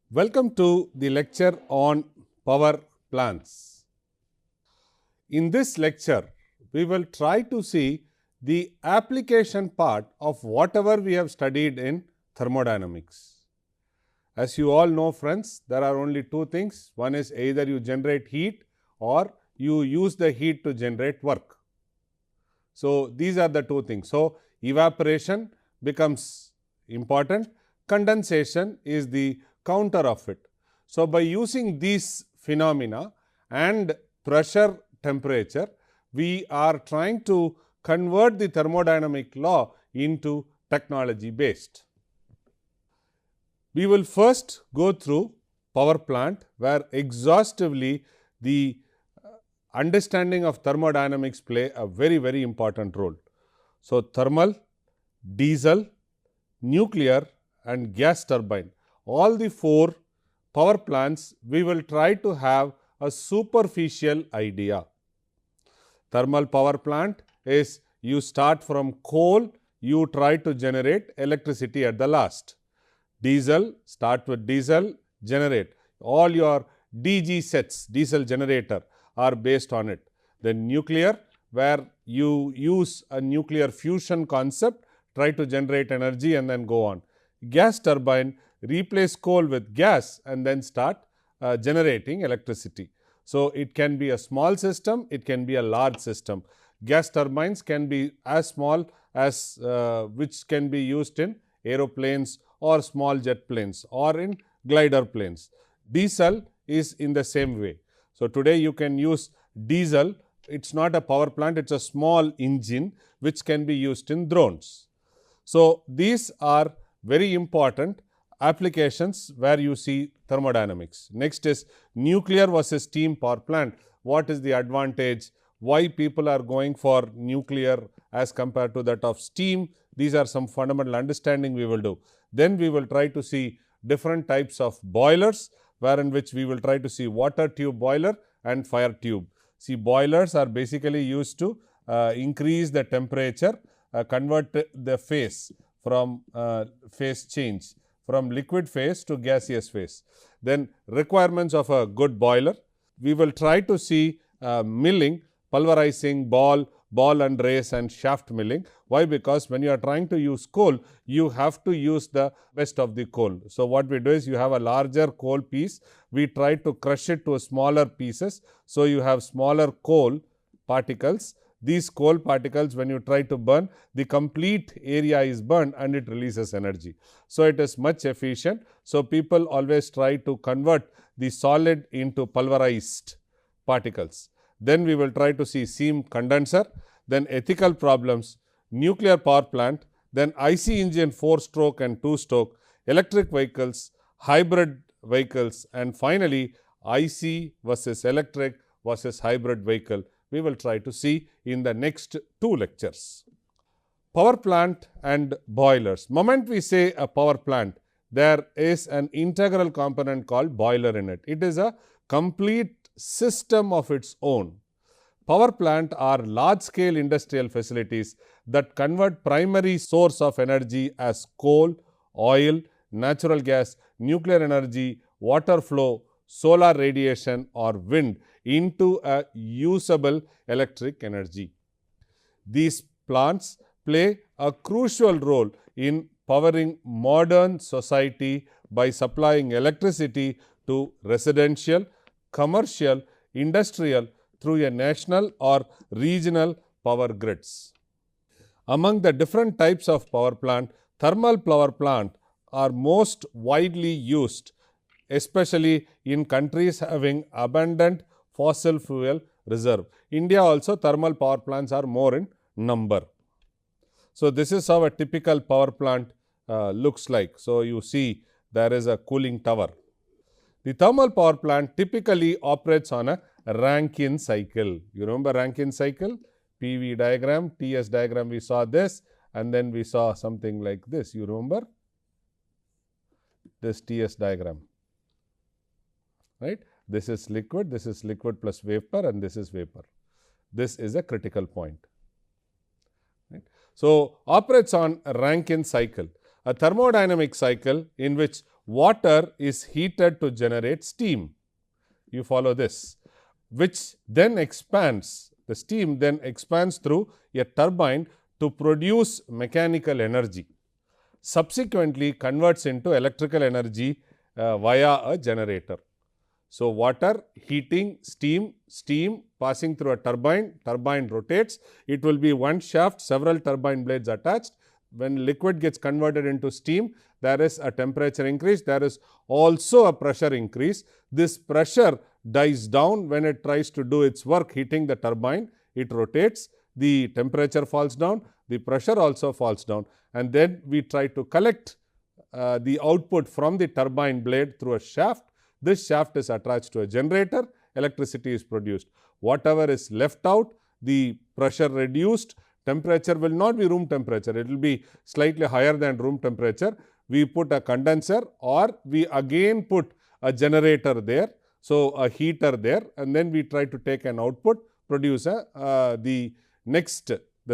Welcome to the lecture on power plants. In this lecture, we will try to see the application part of whatever we have studied in thermodynamics. As you all know, friends, there are only two things. One is either you generate heat or you use the heat to generate work. So, these are the two things. So, evaporation becomes important, condensation is the counter of it. So, by using these phenomena and pressure, temperature, we are trying to convert the thermodynamic law into technology based. We will first go through power plant, where exhaustively the understanding of thermodynamics play a very important role. So, thermal, diesel, nuclear and gas turbine, all the four power plants, we will try to have a superficial idea. Thermal power plant is you start from coal, you try to generate electricity at the last. Diesel, start with diesel, generate. All your DG sets, diesel generator, are based on it. Then nuclear, where you use a nuclear fusion concept, try to generate energy and then go on. Gas turbine, replace coal with gas and then start generating electricity. So, it can be a small system, it can be a large system. Gas turbines can be as small as which can be used in aeroplanes or small jet planes or in glider planes. Diesel is in the same way. So, today you can use diesel, it is not a power plant, it is a small engine which can be used in drones. So, these are very important applications where you see thermodynamics. Next is nuclear versus steam power plant. What is the advantage? Why people are going for nuclear as compared to that of steam? These are some fundamental understanding we will do. Then we will try to see different types of boilers, wherein which we will try to see water tube boiler and fire tube. See, boilers are basically used to increase the temperature, convert the phase from phase change from liquid phase to gaseous phase. Then requirements of a good boiler. We will try to see milling, pulverizing, ball and race and shaft milling. Why? Because when you are trying to use coal, you have to use the best of the coal. So, what we do is you have a larger coal piece, we try to crush it to smaller pieces. So, you have smaller coal particles. These coal particles, when you try to burn, the complete area is burned and it releases energy. So, it is much efficient. So, people always try to convert the solid into pulverized particles. Then we will try to see steam condenser, then ethical problems, nuclear power plant, then IC engine 4-stroke and 2-stroke, electric vehicles, hybrid vehicles, and finally, IC versus electric versus hybrid vehicle. We will try to see in the next two lectures. Power plant and boilers. Moment we say a power plant, there is an integral component called boiler in it. It is a complete system of its own. Power plant are large scale industrial facilities that convert primary source of energy as coal, oil, natural gas, nuclear energy, water flow, solar radiation or wind into a usable electric energy. These plants play a crucial role in powering modern society by supplying electricity to residential, commercial, industrial through a national or regional power grids. Among the different types of power plant, thermal power plant are most widely used, especially in countries having abundant fossil fuel reserve. India also thermal power plants are more in number. So, this is how a typical power plant looks like. So, you see there is a cooling tower. The thermal power plant typically operates on a Rankine cycle. You remember Rankine cycle? PV diagram, TS diagram, we saw this and then we saw something like this. You remember this TS diagram? right? This is liquid plus vapor, and this is vapor. This is a critical point. Right? So, operates on a Rankine cycle, a thermodynamic cycle in which water is heated to generate steam. You follow this, which then expands, the steam then expands through a turbine to produce mechanical energy, subsequently converts into electrical energy via a generator. So, water heating steam, steam passing through a turbine, turbine rotates, it will be one shaft, several turbine blades attached. When liquid gets converted into steam, there is a temperature increase, there is also a pressure increase. This pressure dies down when it tries to do its work heating the turbine, it rotates, the temperature falls down, the pressure also falls down, and then we try to collect the output from the turbine blade through a shaft. This shaft is attached to a generator, electricity is produced. Whatever is left out, the pressure reduced, temperature will not be room temperature, it will be slightly higher than room temperature. We put a condenser, or we again put a generator there, so a heater there, and then we try to take an output, produce the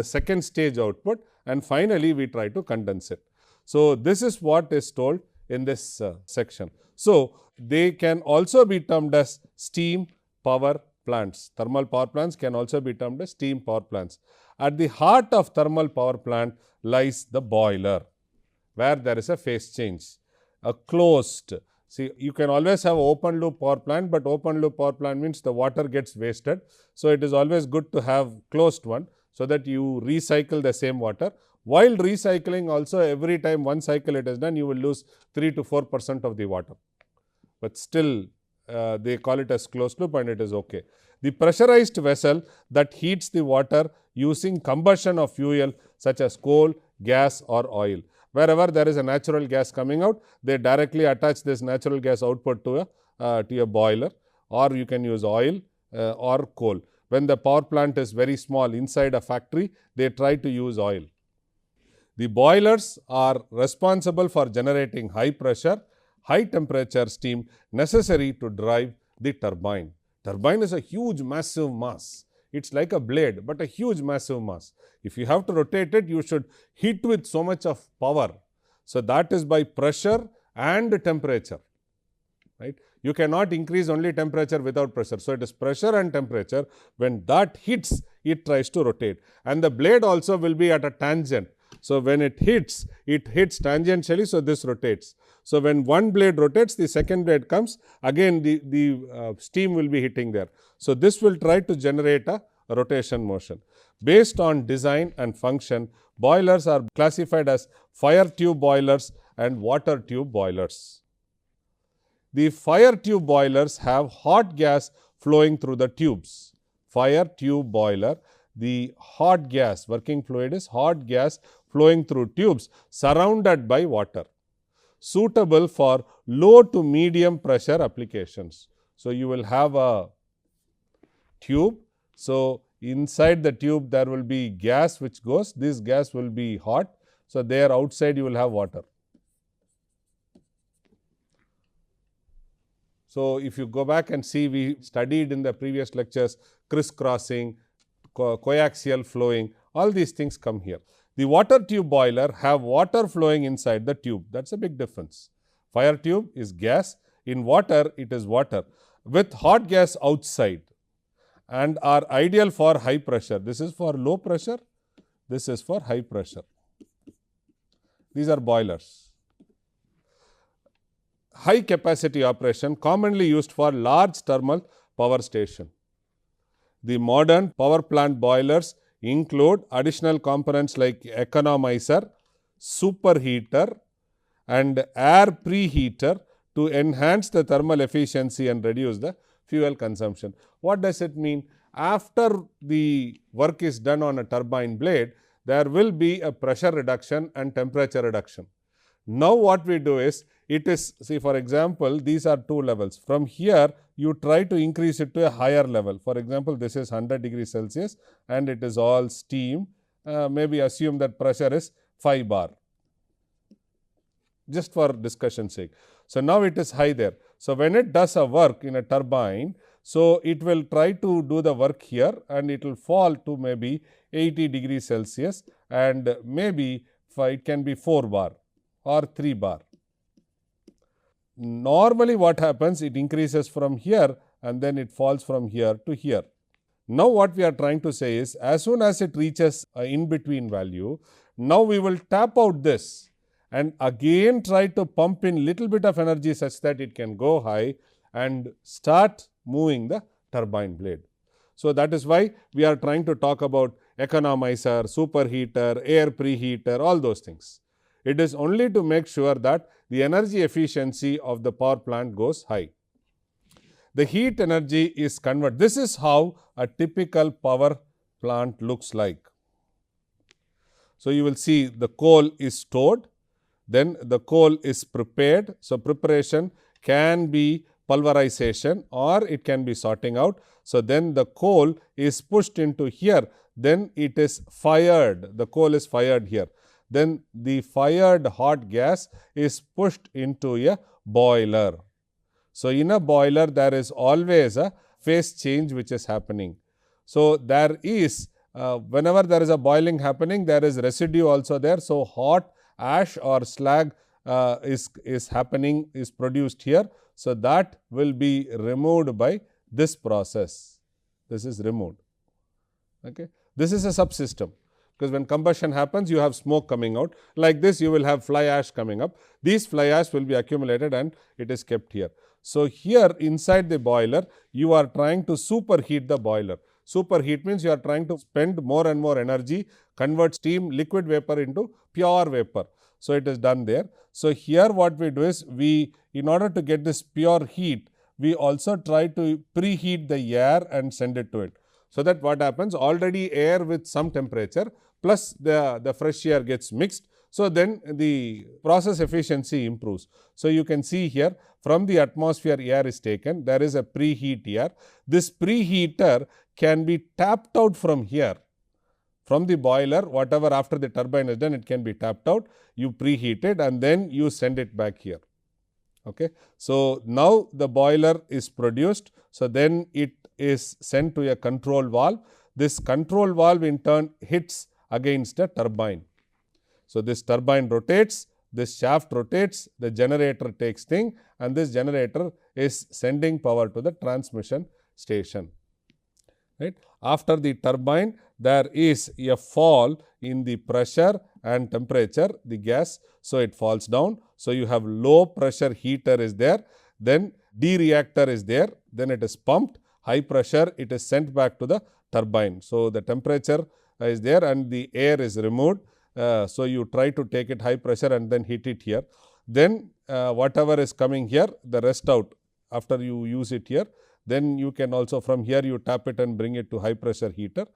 second stage output, and finally we try to condense it. So, this is what is told in this section. So, they can also be termed as steam power plants. Thermal power plants can also be termed as steam power plants. At the heart of thermal power plant lies the boiler, where there is a phase change, a closed. See, you can always have open loop power plant, but open loop power plant means the water gets wasted. So, it is always good to have closed one, so that you recycle the same water. While recycling also, every time one cycle it is done, you will lose 3 to 4% of the water, but still they call it as closed loop and it is okay. The pressurized vessel that heats the water using combustion of fuel such as coal, gas or oil. Wherever there is a natural gas coming out, they directly attach this natural gas output to a boiler, or you can use oil or coal. When the power plant is very small inside a factory, they try to use oil. The boilers are responsible for generating high pressure, high temperature steam necessary to drive the turbine. Turbine is a huge massive mass. It is like a blade, but a huge massive mass. If you have to rotate it, you should hit with so much of power. So, that is by pressure and temperature, right. You cannot increase only temperature without pressure. So, it is pressure and temperature. When that hits, it tries to rotate, and the blade also will be at a tangent. So, when it hits tangentially, so this rotates. So, when one blade rotates, the second blade comes, again the steam will be hitting there. So, this will try to generate a rotation motion. Based on design and function, boilers are classified as fire tube boilers and water tube boilers. The fire tube boilers have hot gas flowing through the tubes. Fire tube boiler, the hot gas, working fluid is hot gas flowing through tubes surrounded by water, suitable for low to medium pressure applications. So, you will have a tube. So, inside the tube there will be gas which goes, this gas will be hot. So, there outside you will have water. So, if you go back and see, we studied in the previous lectures crisscrossing, coaxial flowing, all these things come here. The water tube boiler have water flowing inside the tube, that is a big difference. Fire tube is gas, in water it is water with hot gas outside, and are ideal for high pressure. This is for low pressure, this is for high pressure. These are boilers. High capacity operation commonly used for large thermal power station. The modern power plant boilers include additional components like economizer, superheater and air preheater to enhance the thermal efficiency and reduce the fuel consumption. What does it mean? After the work is done on a turbine blade, there will be a pressure reduction and temperature reduction. Now, what we do is, it is, see for example, these are two levels. From here, you try to increase it to a higher level. For example, this is 100 degrees Celsius and it is all steam. Maybe assume that pressure is 5 bar, just for discussion sake. So, now it is high there. So, when it does a work in a turbine, so it will try to do the work here and it will fall to maybe 80 degrees Celsius, and maybe it can be 4 bar or 3 bar. Normally what happens, it increases from here and then it falls from here to here. Now what we are trying to say is, as soon as it reaches a in between value, now we will tap out this and again try to pump in little bit of energy such that it can go high and start moving the turbine blade. So that is why we are trying to talk about economizer, superheater, air preheater, all those things. It is only to make sure that the energy efficiency of the power plant goes high. The heat energy is converted. This is how a typical power plant looks like. So, you will see the coal is stored, then the coal is prepared. So, preparation can be pulverization or it can be sorting out. So, then the coal is pushed into here, then it is fired, the coal is fired here. Then the fired hot gas is pushed into a boiler. So, in a boiler there is always a phase change which is happening. So, there is whenever there is a boiling happening, there is residue also there. So, hot ash or slag is happening, is produced here. So, that will be removed by this process. This is removed. Okay. This is a subsystem, because when combustion happens, you have smoke coming out. Like this, you will have fly ash coming up. These fly ash will be accumulated and it is kept here. So, here inside the boiler, you are trying to superheat the boiler. Superheat means you are trying to spend more and more energy, convert steam, liquid vapor into pure vapor. So, it is done there. So, here what we do is, in order to get this pure heat, we also try to preheat the air and send it to it. So, that what happens, already air with some temperature plus the fresh air gets mixed. So, then the process efficiency improves. So, you can see here, from the atmosphere air is taken, there is a preheat air. This preheater can be tapped out from here, from the boiler, whatever after the turbine is done, it can be tapped out, you preheat it and then you send it back here. Okay. So, now the boiler is produced. So, then it is sent to a control valve. This control valve in turn hits against a turbine. So, this turbine rotates, this shaft rotates, the generator takes thing, and this generator is sending power to the transmission station. Right. After the turbine, there is a fall in the pressure and temperature, the gas. So, it falls down. So, you have low pressure heater is there, then de-reactor is there, then it is pumped, high pressure, it is sent back to the turbine. So, the temperature is there and the air is removed. So, you try to take it high pressure and then heat it here. Then whatever is coming here, the rest out after you use it here. Then you can also, from here you tap it and bring it to high pressure heater.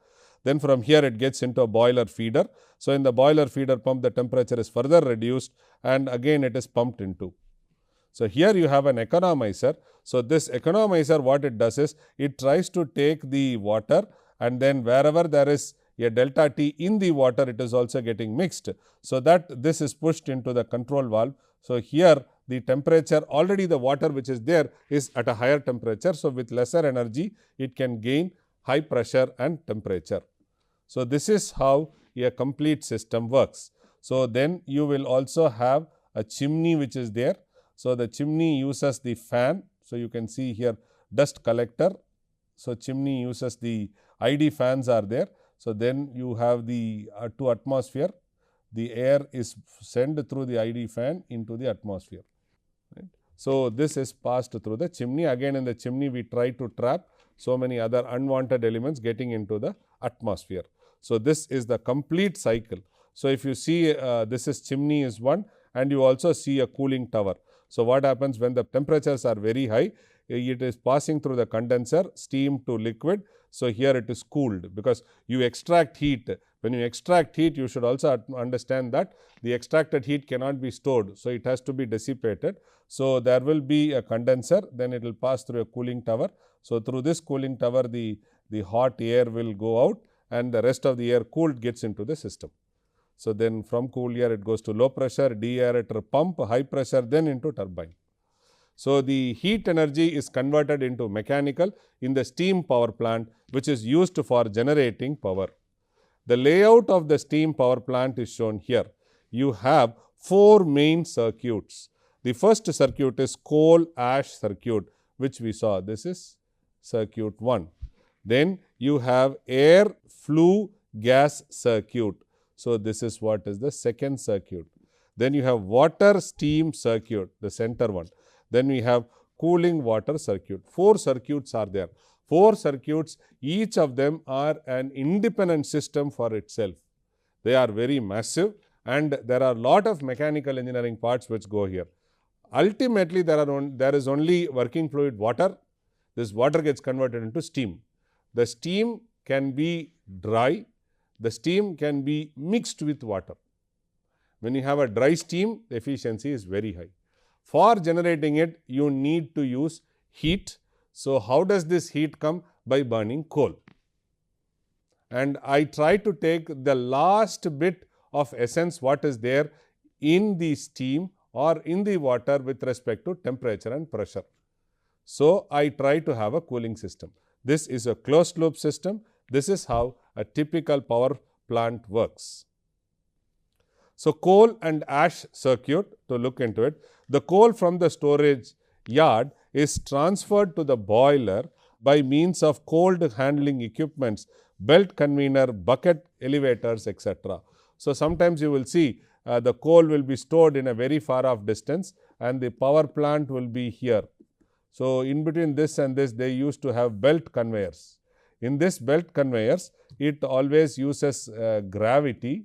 Then from here it gets into a boiler feeder. So, in the boiler feeder pump, the temperature is further reduced and again it is pumped into. So, here you have an economizer. So, this economizer, what it does is, it tries to take the water and then wherever there is a delta T in the water, it is also getting mixed. So, that this is pushed into the control valve. So, here the temperature, already the water which is there is at a higher temperature. So, with lesser energy, it can gain high pressure and temperature. So, this is how a complete system works. So, then you will also have a chimney which is there. So, the chimney uses the fan. So, you can see here dust collector. So, chimney uses the ID fans are there. So, then you have the to atmosphere, the air is sent through the ID fan into the atmosphere. Right. So, this is passed through the chimney. Again, in the chimney we try to trap so many other unwanted elements getting into the atmosphere. So, this is the complete cycle. So, if you see this is chimney is one, and you also see a cooling tower. So, what happens when the temperatures are very high, it is passing through the condenser, steam to liquid. So, here it is cooled, because you extract heat. When you extract heat, you should also understand that the extracted heat cannot be stored. So, it has to be dissipated. So, there will be a condenser, then it will pass through a cooling tower. So, through this cooling tower, the hot air will go out and the rest of the air cooled gets into the system. So, then from cool air it goes to low pressure, de-aerator pump, high pressure, then into turbine. So, the heat energy is converted into mechanical in the steam power plant, which is used for generating power. The layout of the steam power plant is shown here. You have 4 main circuits. The first circuit is coal ash circuit, which we saw. This is circuit 1. Then you have air flue gas circuit. So, this is what is the second circuit. Then you have water steam circuit, the center one. Then we have cooling water circuit. 4 circuits are there. 4 circuits, each of them are an independent system for itself. They are very massive and there are a lot of mechanical engineering parts which go here. Ultimately, there is only working fluid water. This water gets converted into steam. The steam can be dry, the steam can be mixed with water. When you have a dry steam, the efficiency is very high. For generating it, you need to use heat. So, how does this heat come? By burning coal. And I try to take the last bit of essence what is there in the steam or in the water with respect to temperature and pressure. So, I try to have a cooling system. This is a closed loop system. This is how a typical power plant works. So, coal and ash circuit, to look into it, the coal from the storage yard is transferred to the boiler by means of cold handling equipments, belt conveyor, bucket elevators, etc. So, sometimes you will see the coal will be stored in a very far off distance and the power plant will be here. So, in between this and this, they used to have belt conveyors. In this belt conveyors, it always uses gravity.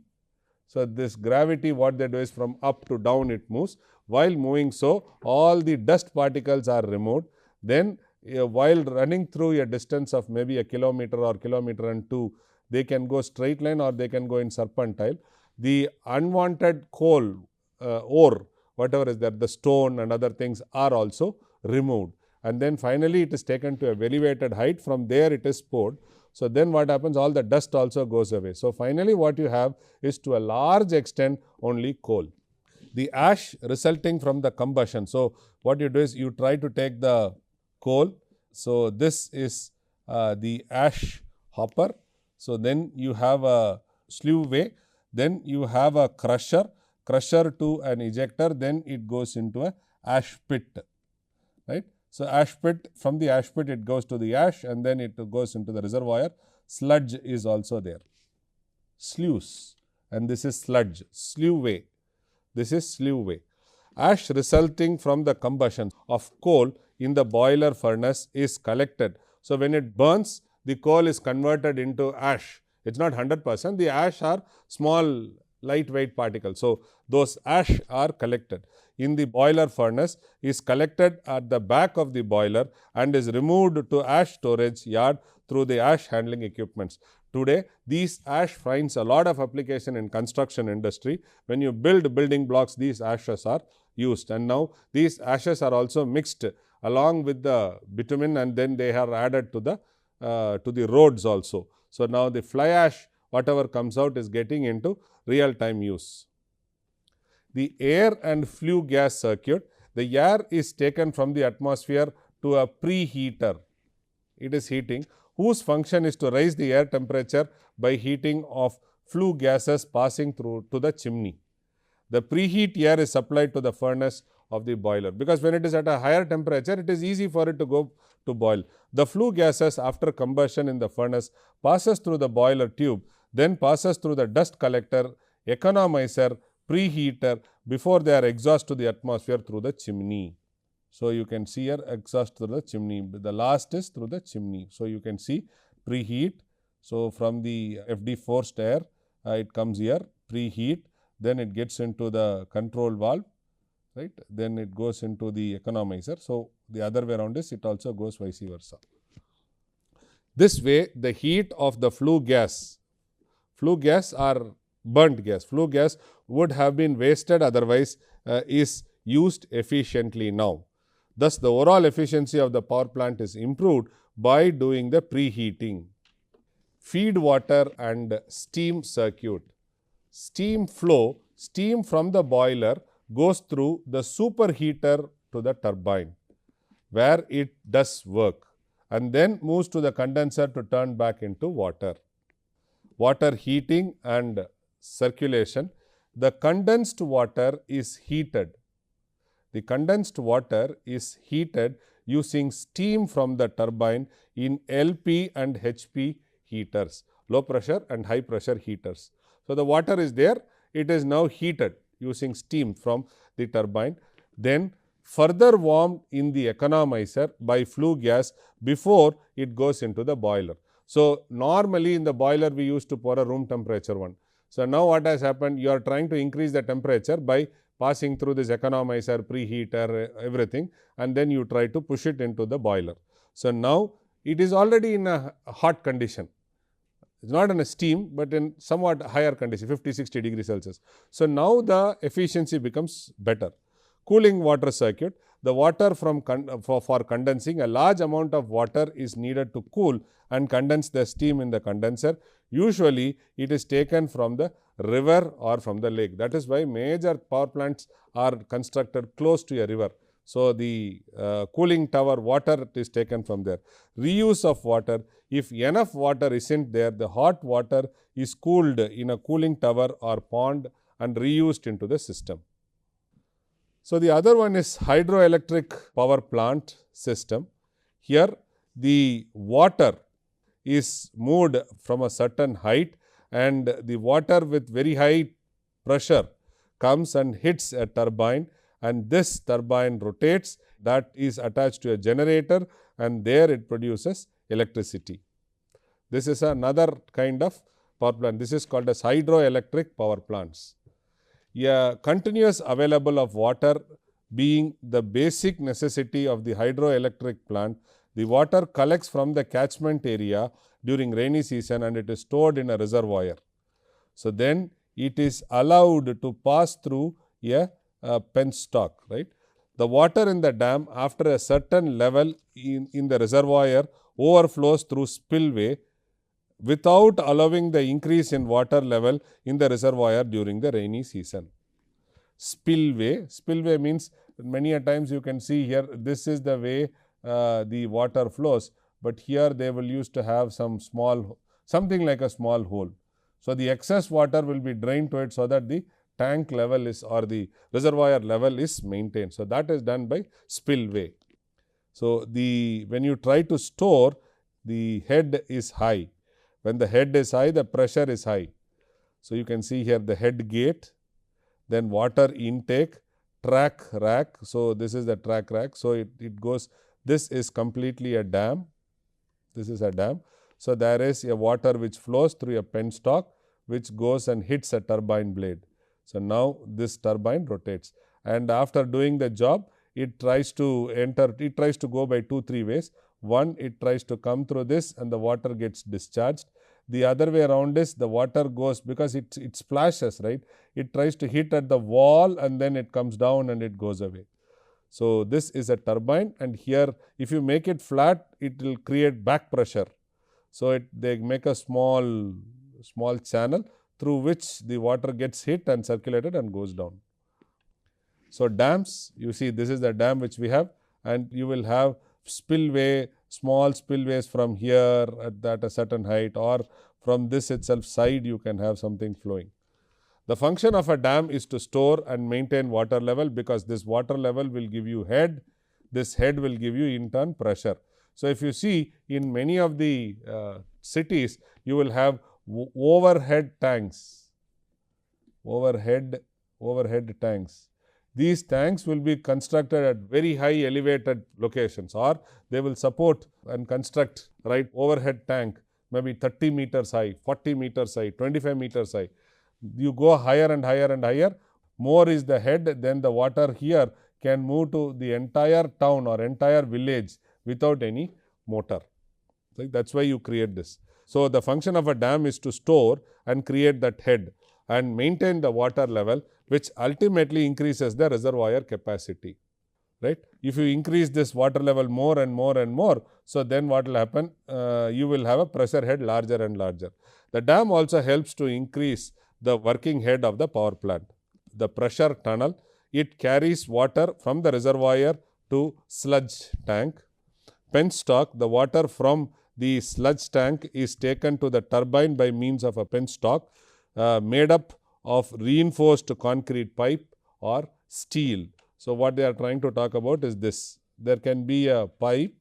So, this gravity, what they do is from up to down it moves. While moving so, all the dust particles are removed. Then, while running through a distance of maybe a kilometer or kilometer and 2, they can go straight line or they can go in serpentine. The unwanted coal, ore, whatever is there, the stone and other things are also removed. And then finally, it is taken to a elevated height. From there, it is poured. So, then what happens? All the dust also goes away. So, finally, what you have is to a large extent only coal. The ash resulting from the combustion. So, what you do is you try to take the coal. So, this is the ash hopper. So, then you have a slew way. Then you have a crusher to an ejector. Then it goes into a ash pit, right. So, ash pit, from the ash pit it goes to the ash and then it goes into the reservoir. Sludge is also there. Sluice, and this is sludge, slew way. This is slew way. Ash resulting from the combustion of coal in the boiler furnace is collected. So, when it burns, the coal is converted into ash. It is not 100%, the ash are small lightweight particles. So, those ash are collected in the boiler furnace, is collected at the back of the boiler and is removed to ash storage yard through the ash handling equipments. Today, these ash finds a lot of application in construction industry. When you build building blocks, these ashes are used, and now these ashes are also mixed along with the bitumen and then they are added to the roads also. So, now the fly ash whatever comes out is getting into real time use. The air and flue gas circuit, the air is taken from the atmosphere to a preheater. It is heating, whose function is to raise the air temperature by heating of flue gases passing through to the chimney. The preheat air is supplied to the furnace of the boiler, because when it is at a higher temperature, it is easy for it to go to boil. The flue gases after combustion in the furnace passes through the boiler tube, then passes through the dust collector, economizer, preheater before they are exhaust to the atmosphere through the chimney. So, you can see here exhaust through the chimney, the last is through the chimney. So, you can see preheat. So, from the FD forced air, it comes here, preheat, then it gets into the control valve, right, then it goes into the economizer. So, the other way around is it also goes vice versa. This way, the heat of the flue gas are burnt gas. Flue gas would have been wasted otherwise, is used efficiently now. Thus, the overall efficiency of the power plant is improved by doing the preheating. Feed water and steam circuit. Steam flow, steam from the boiler goes through the superheater to the turbine. where it does work and then moves to the condenser to turn back into water. Water heating and circulation. The condensed water is heated. The condensed water is heated using steam from the turbine in LP and HP heaters, low pressure and high pressure heaters. So, the water is there, it is now heated using steam from the turbine, then further warmed in the economizer by flue gas before it goes into the boiler. So, normally in the boiler we used to pour a room temperature one. So, now what has happened, you are trying to increase the temperature by passing through this economizer, preheater, everything, and then you try to push it into the boiler. So, now it is already in a hot condition. It is not in a steam, but in somewhat higher condition, 50-60 degrees Celsius. So, now the efficiency becomes better. Cooling water circuit. The water from for condensing, a large amount of water is needed to cool and condense the steam in the condenser. Usually, it is taken from the river or from the lake. That is why major power plants are constructed close to a river. So, the cooling tower water is taken from there. Reuse of water. If enough water isn't there, the hot water is cooled in a cooling tower or pond and reused into the system. So, the other one is hydroelectric power plant system. Here the water is moved from a certain height and the water with very high pressure comes and hits a turbine, and this turbine rotates, that is attached to a generator, and there it produces electricity. This is another kind of power plant. This is called as hydroelectric power plants. A continuous available of water being the basic necessity of the hydroelectric plant, the water collects from the catchment area during rainy season and it is stored in a reservoir. So, then it is allowed to pass through a penstock, right. The water in the dam after a certain level in the reservoir overflows through spillway without allowing the increase in water level in the reservoir during the rainy season. Spillway means many a times you can see here, this is the way the water flows, but here they will used to have some small, something like a small hole. So, the excess water will be drained to it so that the tank level is or the reservoir level is maintained. So, that is done by spillway. So, when you try to store, the head is high. When the head is high, the pressure is high. So, you can see here the head gate, then water intake, track rack. So, this is the track rack. So, it goes, this is completely a dam. This is a dam. So, there is a water which flows through a penstock which goes and hits a turbine blade. So, now this turbine rotates, and after doing the job, it tries to enter, it tries to go by 2-3 ways. One, it tries to come through this and the water gets discharged. The other way around is the water goes, because it splashes, right. It tries to hit at the wall and then it comes down and it goes away. So, this is a turbine, and here if you make it flat, it will create back pressure. So, they make a small channel through which the water gets hit and circulated and goes down. So, dams, you see this is the dam which we have, and you will have spillway, small spillways from here at a certain height, or from this itself side you can have something flowing. The function of a dam is to store and maintain water level, because this water level will give you head, this head will give you in turn pressure. So, if you see in many of the cities, you will have overhead tanks, overhead tanks. These tanks will be constructed at very high elevated locations, or they will support and construct right overhead tank maybe 30 meters high, 40 meters high, 25 meters high. You go higher and higher and higher, more is the head, then the water here can move to the entire town or entire village without any motor. So, that is why you create this. So, the function of a dam is to store and create that head and maintain the water level, which ultimately increases the reservoir capacity, right. If you increase this water level more and more and more, so then what will happen? You will have a pressure head larger and larger. The dam also helps to increase the working head of the power plant. The pressure tunnel, it carries water from the reservoir to sludge tank. Penstock, the water from the sludge tank is taken to the turbine by means of a penstock made up of reinforced concrete pipe or steel. So, what they are trying to talk about is this. There can be a pipe,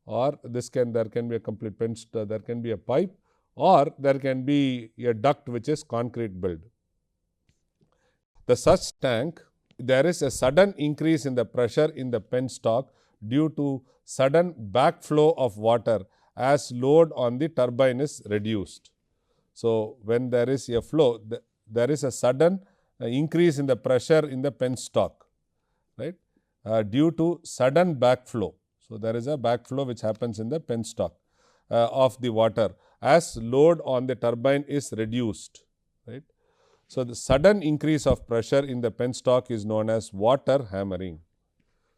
or there can be a complete penstock, there can be a pipe, or there can be a duct which is concrete built. The such tank, there is a sudden increase in the pressure in the penstock due to sudden backflow of water as load on the turbine is reduced. So, when there is a flow, there is a sudden increase in the pressure in the penstock, right, due to sudden backflow. So, there is a backflow which happens in the penstock of the water as load on the turbine is reduced, right. So, the sudden increase of pressure in the penstock is known as water hammering.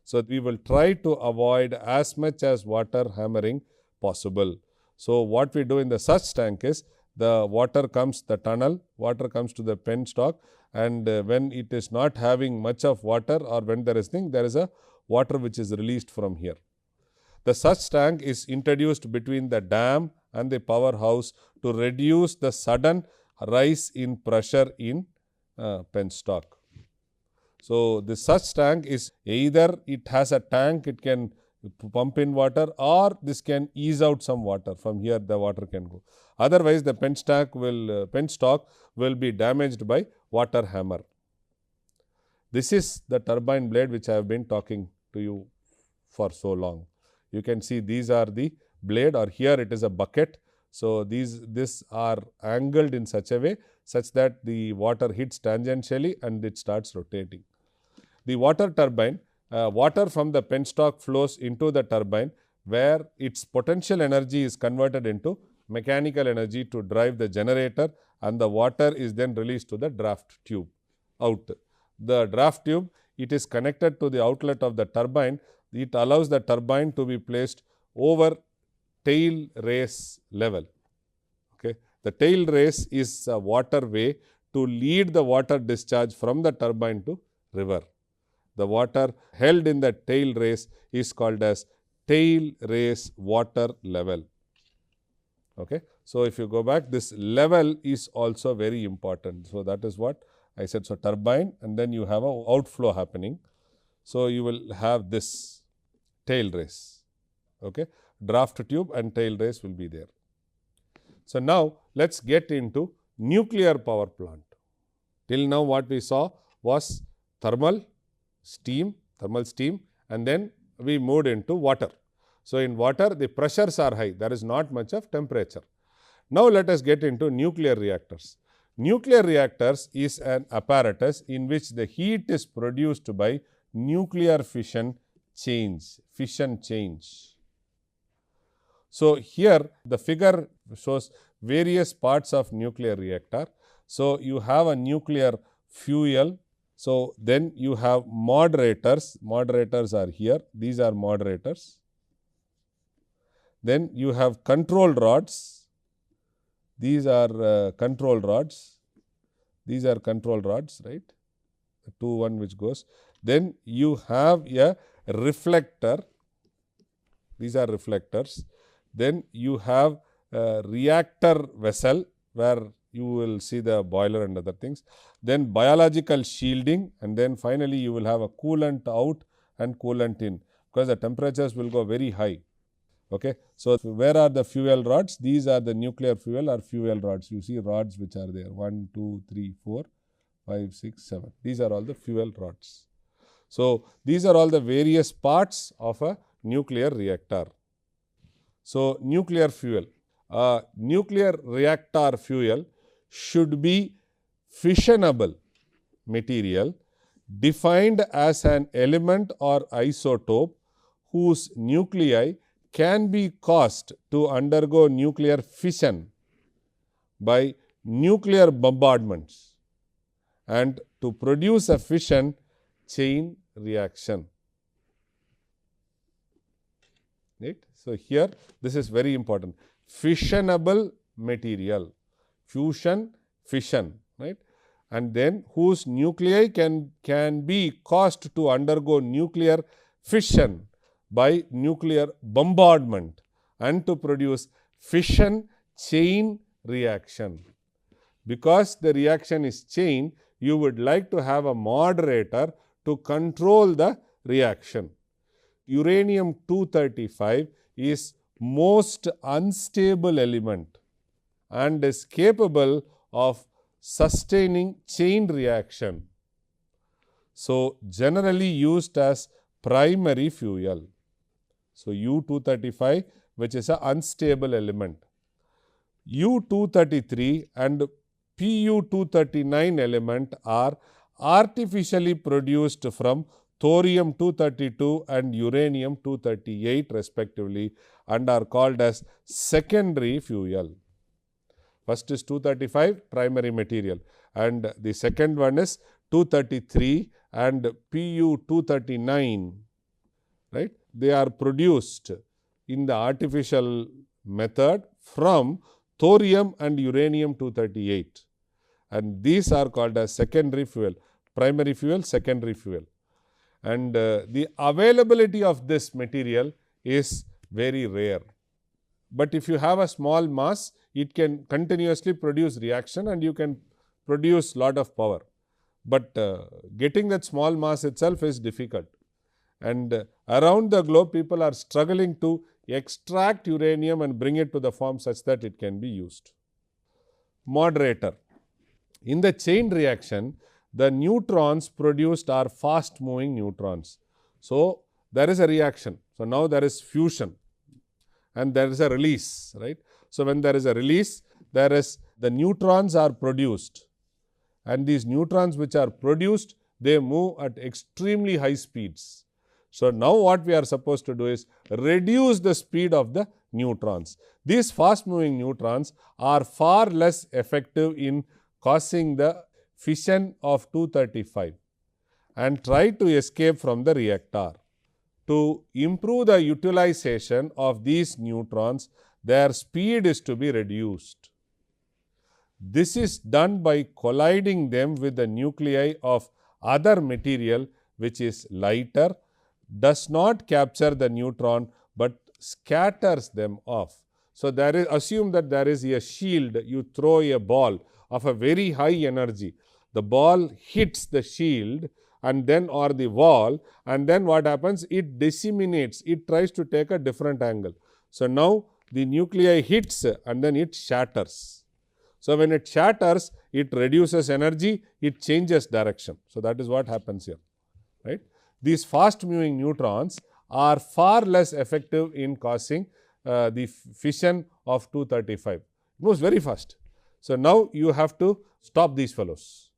So, we will try to avoid as much as water hammering possible. So, what we do in the such tank is the water comes, the tunnel, water comes to the penstock, and when it is not having much of water, or when there is there is a water which is released from here. The such tank is introduced between the dam and the powerhouse to reduce the sudden rise in pressure in penstock. So, the such tank is either it has a tank, it can pump in water, or this can ease out some water. From here the water can go. Otherwise, the penstock will be damaged by water hammer. This is the turbine blade which I have been talking to you for so long. You can see these are the blade, or here it is a bucket. So, these are angled in such a way such that the water hits tangentially and it starts rotating. The water turbine, water from the penstock flows into the turbine, where its potential energy is converted into mechanical energy to drive the generator, and the water is then released to the draft tube out. The draft tube, it is connected to the outlet of the turbine. It allows the turbine to be placed over tail race level. Okay. The tail race is a waterway to lead the water discharge from the turbine to river. The water held in the tail race is called as tail race water level. Okay. So, if you go back, this level is also very important. So, that is what I said. So, turbine, and then you have an outflow happening. So, you will have this tail race. Okay. Draft tube and tail race will be there. So, now let us get into nuclear power plant. Till now what we saw was thermal steam, and then we moved into water. So, in water the pressures are high, there is not much of temperature. Now, let us get into nuclear reactors. Nuclear reactors is an apparatus in which the heat is produced by nuclear fission change. So, here the figure shows various parts of nuclear reactor. So, you have a nuclear fuel. So, then you have moderators are here, these are moderators. Then you have control rods, these are control rods, right, the 2 1 which goes. Then you have a reflector, these are reflectors. Then you have a reactor vessel where you will see the boiler and other things. Then biological shielding, and then finally you will have a coolant out and coolant in, because the temperatures will go very high. Okay. So, where are the fuel rods? These are the nuclear fuel or fuel rods. You see rods which are there 1, 2, 3, 4, 5, 6, 7. These are all the fuel rods. So, these are all the various parts of a nuclear reactor. So, nuclear fuel. Nuclear reactor fuel should be fissionable material defined as an element or isotope whose nuclei can be caused to undergo nuclear fission by nuclear bombardments and to produce a fission chain reaction. Right. So, here this is very important, fissionable material, fusion, fission, right, and then whose nuclei can be caused to undergo nuclear fission by nuclear bombardment and to produce fission chain reaction. Because the reaction is chain, you would like to have a moderator to control the reaction. Uranium-235 is most unstable element and is capable of sustaining chain reaction. So, generally used as primary fuel. So, U-235, which is an unstable element. U-233 and Pu-239 element are artificially produced from thorium-232 and uranium-238 respectively and are called as secondary fuel. First is 235, primary material, and the second one is 233 and Pu-239, right? They are produced in the artificial method from thorium and uranium-238, and these are called as secondary fuel. Primary fuel, secondary fuel. And the availability of this material is very rare. But if you have a small mass, it can continuously produce reaction and you can produce lot of power. But getting that small mass itself is difficult. And around the globe, people are struggling to extract uranium and bring it to the form such that it can be used. Moderator. In the chain reaction, the neutrons produced are fast moving neutrons. So, there is a reaction. So, now there is fusion and there is a release, right. So, when there is a release, there is the neutrons are produced, and these neutrons which are produced, they move at extremely high speeds. So, now what we are supposed to do is reduce the speed of the neutrons. These fast moving neutrons are far less effective in causing the fission of 235 and try to escape from the reactor. To improve the utilization of these neutrons, their speed is to be reduced. This is done by colliding them with the nuclei of other material which is lighter, does not capture the neutron, but scatters them off. So, there is, assume that there is a shield, you throw a ball of a very high energy. The ball hits the shield and then or the wall, and then what happens? It disseminates, it tries to take a different angle. So, now the nuclei hits and then it shatters. So, when it shatters, it reduces energy, it changes direction. So, that is what happens here, right. These fast moving neutrons are far less effective in causing the fission of 235. It moves very fast. So, now you have to stop these fellows.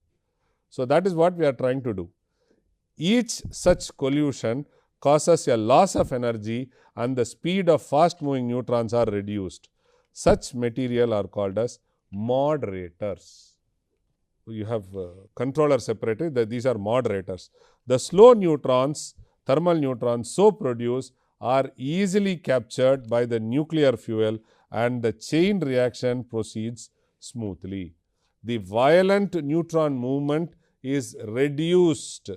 So, that is what we are trying to do. Each such collision causes a loss of energy and the speed of fast moving neutrons are reduced. Such material are called as moderators. You have controller separated, these are moderators. The slow neutrons, thermal neutrons so produced are easily captured by the nuclear fuel and the chain reaction proceeds smoothly. The violent neutron movement is reduced.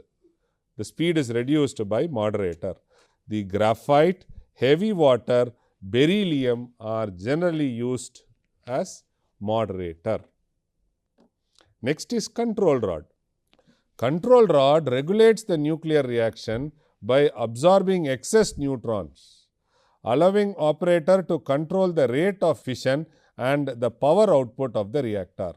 The speed is reduced by moderator. The graphite, heavy water, beryllium are generally used as moderator. Next is control rod. Control rod regulates the nuclear reaction by absorbing excess neutrons, allowing operator to control the rate of fission and the power output of the reactor.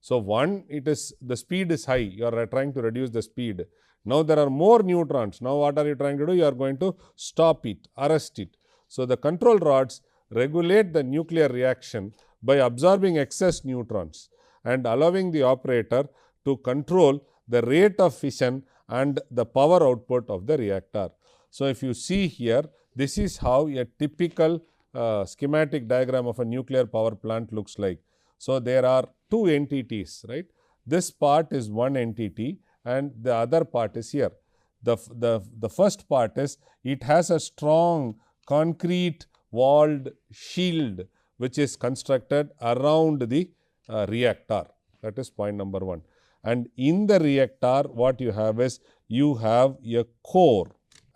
So, one, it is the speed is high, you are trying to reduce the speed. Now, there are more neutrons. Now, what are you trying to do? You are going to stop it, arrest it. So, the control rods regulate the nuclear reaction by absorbing excess neutrons and allowing the operator to control the rate of fission and the power output of the reactor. So, if you see here, this is how a typical schematic diagram of a nuclear power plant looks like. So, there are two entities, right. This part is one entity and the other part is here. The first part is it has a strong concrete walled shield which is constructed around the reactor. That is point number one. And in the reactor, what you have is you have a core,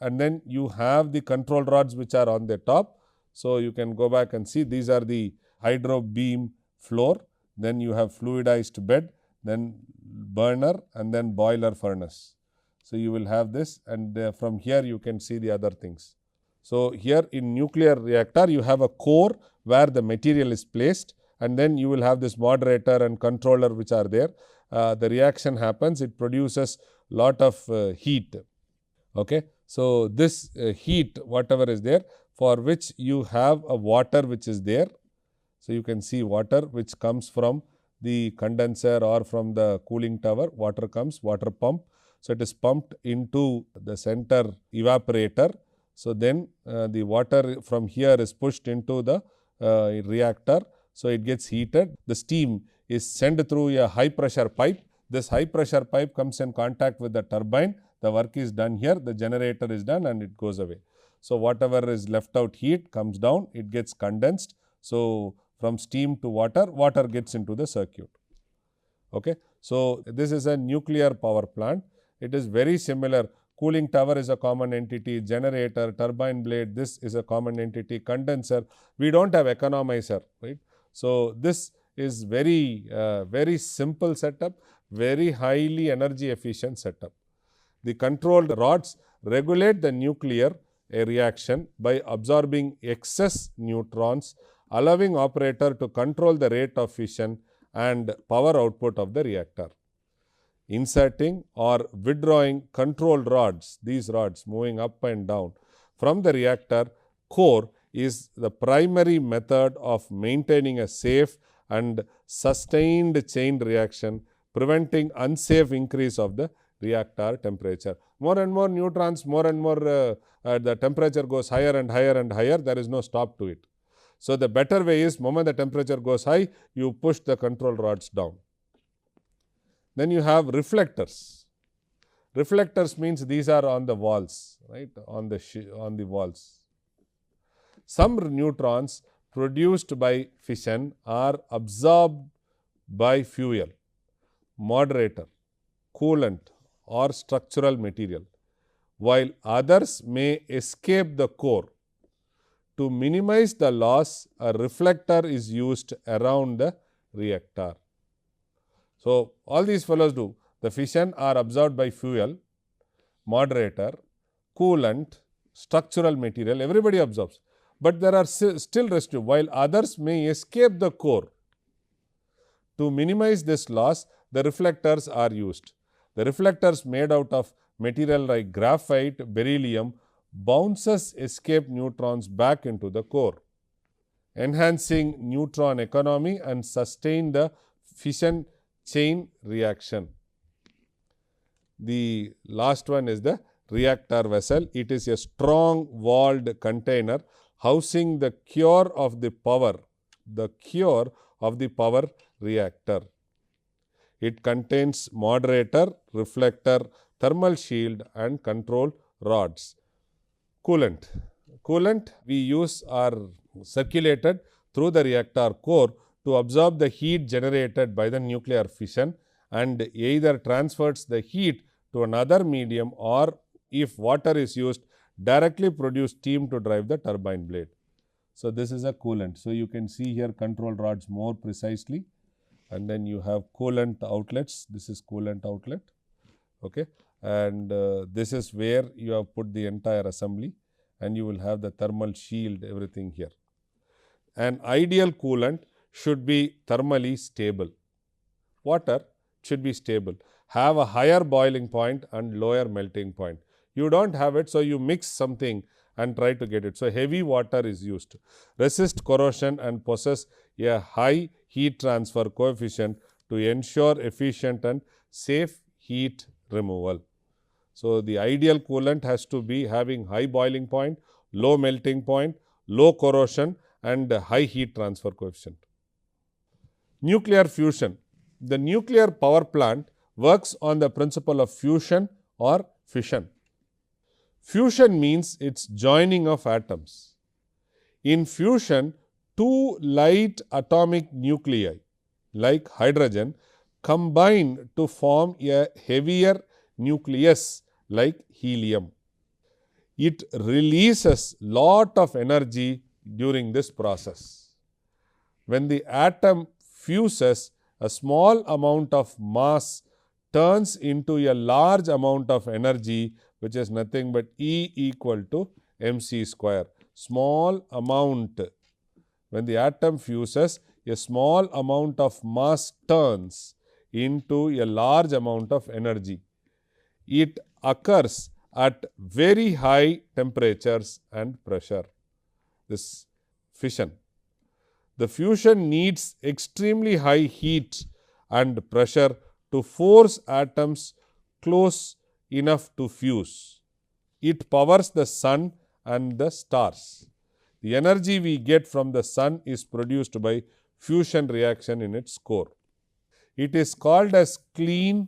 and then you have the control rods which are on the top. So, you can go back and see these are the hydro beam floor, then you have fluidized bed, then burner and then boiler furnace. So, you will have this, and from here you can see the other things. So, here in nuclear reactor you have a core where the material is placed, and then you will have this moderator and controller which are there. The reaction happens, it produces lot of heat. Okay. So, this heat whatever is there, for which you have a water which is there. So, you can see water which comes from the condenser or from the cooling tower, water comes, water pump. So, it is pumped into the center evaporator. So, then the water from here is pushed into the reactor. So, it gets heated. The steam is sent through a high pressure pipe. This high pressure pipe comes in contact with the turbine. The work is done here, the generator is done and it goes away. So, whatever is left out heat comes down, it gets condensed. So, from steam to water, water gets into the circuit. Okay. So, this is a nuclear power plant. It is very similar. Cooling tower is a common entity, generator, turbine blade, this is a common entity, condenser. We do not have economizer, right. So, this is very, very simple setup, very highly energy efficient setup. The controlled rods regulate the nuclear reaction by absorbing excess neutrons, allowing operator to control the rate of fission and power output of the reactor. Inserting or withdrawing control rods, these rods moving up and down from the reactor core is the primary method of maintaining a safe and sustained chain reaction, preventing unsafe increase of the reactor temperature. More and more neutrons, more and more the temperature goes higher and higher and higher, there is no stop to it. So, the better way is moment the temperature goes high, you push the control rods down. Then you have reflectors. Reflectors means these are on the walls, right, on the walls. Some neutrons produced by fission are absorbed by fuel, moderator, coolant or structural material, while others may escape the core. To minimize the loss, a reflector is used around the reactor. So, all these fellows do. The fission are absorbed by fuel, moderator, coolant, structural material, everybody absorbs. But there are still residue, while others may escape the core. To minimize this loss, the reflectors are used. The reflectors made out of material like graphite, beryllium, bounces escape neutrons back into the core, enhancing neutron economy and sustain the fission chain reaction. The last one is the reactor vessel. It is a strong walled container housing the core of the power reactor. It contains moderator, reflector, thermal shield and control rods. Coolant. Coolant we use are circulated through the reactor core to absorb the heat generated by the nuclear fission and either transfers the heat to another medium or, if water is used, directly produce steam to drive the turbine blade. So, this is a coolant. So, you can see here control rods more precisely, and then you have coolant outlets. This is coolant outlet, okay. And this is where you have put the entire assembly, and you will have the thermal shield, everything here. An ideal coolant should be thermally stable. Water should be stable, have a higher boiling point and lower melting point. You do not have it, so you mix something and try to get it. So, heavy water is used, resist corrosion and possess a high heat transfer coefficient to ensure efficient and safe heat removal. So, the ideal coolant has to be having high boiling point, low melting point, low corrosion and high heat transfer coefficient. Nuclear fusion. The nuclear power plant works on the principle of fusion or fission. Fusion means its joining of atoms. In fusion, two light atomic nuclei like hydrogen combine to form a heavier nucleus like helium. it releases lot of energy during this process. When the atom fuses, a small amount of mass turns into a large amount of energy, which is nothing but E equal to mc square. Small amount. When the atom fuses, a small amount of mass turns into a large amount of energy. It occurs at very high temperatures and pressure. This fission. The fusion needs extremely high heat and pressure to force atoms close enough to fuse. It powers the sun and the stars. The energy we get from the sun is produced by fusion reaction in its core. It is called as clean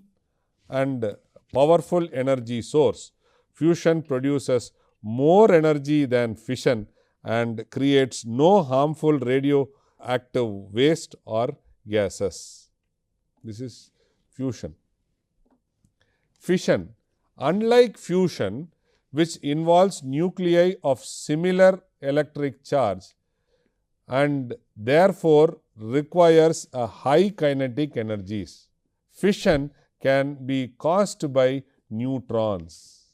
and powerful energy source. Fusion produces more energy than fission and creates no harmful radioactive waste or gases. This is fusion. Fission. Unlike fusion, which involves nuclei of similar electric charge and therefore requires a high kinetic energies, fission can be caused by neutrons,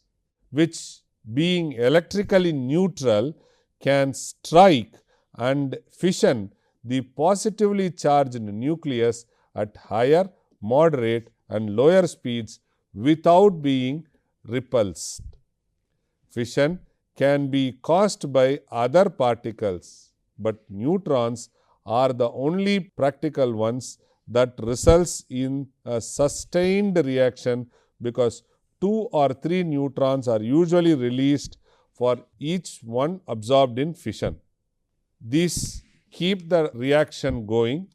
which being electrically neutral can strike and fission the positively charged nucleus at higher, moderate and lower speeds without being repulsed. Fission can be caused by other particles, but neutrons are the only practical ones that results in a sustained reaction, because 2 or 3 neutrons are usually released for each one absorbed in fission. These keep the reaction going.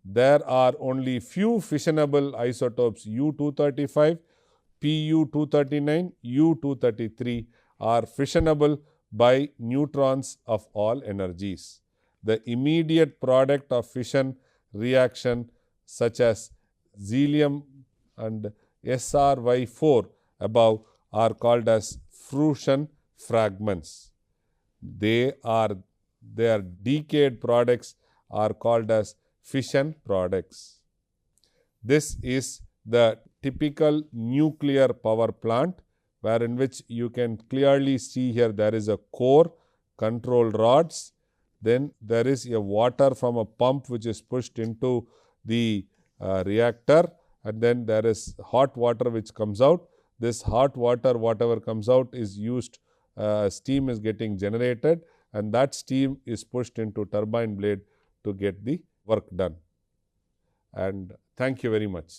There are only few fissionable isotopes U-235, Pu-239, U-233 are fissionable by neutrons of all energies. The immediate product of fission reaction such as xelium and SRY4 above are called as fusion fragments. Their decayed products are called as fission products. This is the typical nuclear power plant, wherein which you can clearly see here there is a core, control rods, then there is a water from a pump which is pushed into the reactor, and then there is hot water which comes out. This hot water, whatever comes out, is used, steam is getting generated, and that steam is pushed into turbine blade to get the work done. And thank you very much.